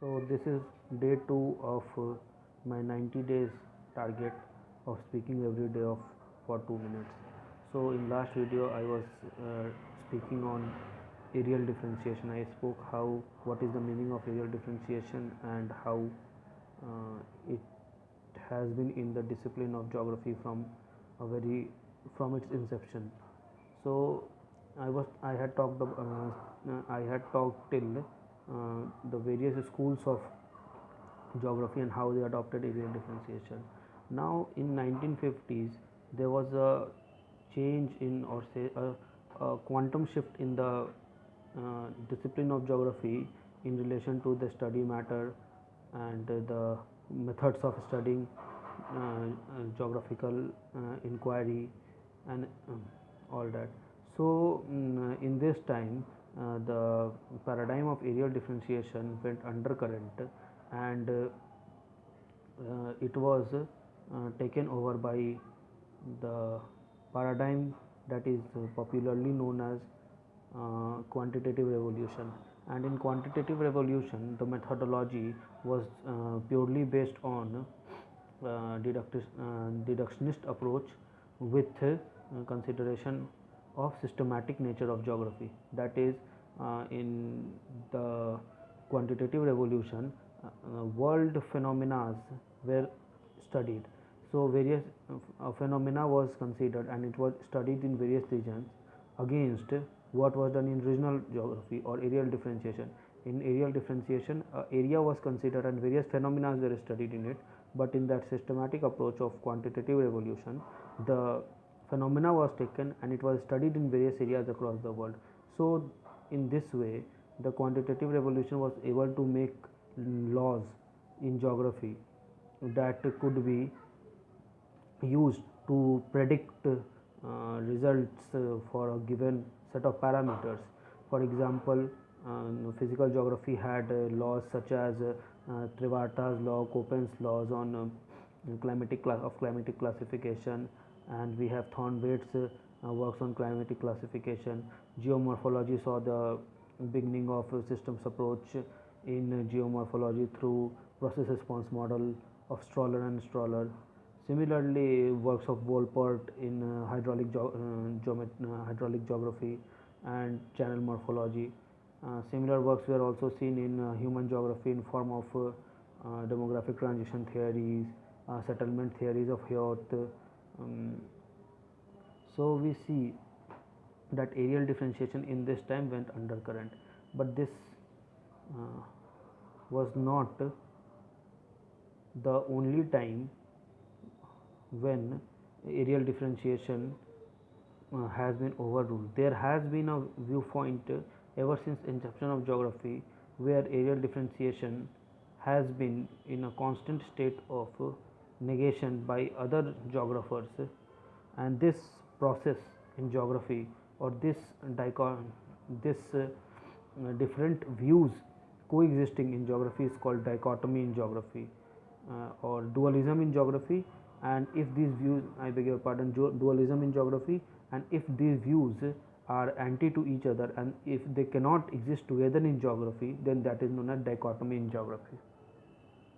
So this is day 2 of my 90 days target of speaking every day of for 2 minutes. So in last video I was speaking on areal differentiation. I spoke how what is the meaning of areal differentiation and how it has been in the discipline of geography from its inception. So I had talked till the various schools of geography and how they adopted areal differentiation. Now in 1950s there was a change in, or say a quantum shift in the discipline of geography in relation to the study matter and the methods of studying geographical inquiry and all that. So in this time the paradigm of areal differentiation went undercurrent, and it was taken over by the paradigm that is popularly known as quantitative revolution. And in quantitative revolution the methodology was purely based on deductionist approach with consideration of systematic nature of geography. That is, in the quantitative revolution world phenomena were studied. So various phenomena was considered and it was studied in various regions against what was done in regional geography or areal differentiation. In areal differentiation area was considered and various phenomena were studied in it, but in that systematic approach of quantitative revolution the phenomena was taken and it was studied in various areas across the world. So in this way the quantitative revolution was able to make laws in geography that could be used to predict results for a given set of parameters. For example, physical geography had laws such as Trivarta's law, Köppen's laws on climatic classification, and we have Thorndike's works on climatic classification. Geomorphology saw the beginning of systems approach in geomorphology through process response model of Stoller and Stoller. Similarly, works of Wolpert in hydraulic geography and channel morphology. Similar works were also seen in human geography in form of demographic transition theories, settlement theories of Heath. So we see that areal differentiation in this time went undercurrent, but this was not the only time when areal differentiation has been overruled. There has been a viewpoint ever since inception of geography where areal differentiation has been in a constant state of negation by other geographers, and this process in geography, or this different views coexisting in geography is called dichotomy in geography or dualism in geography. And if these views, I beg your pardon, dualism in geography, and if these views are anti to each other and if they cannot exist together in geography, then that is known as dichotomy in geography.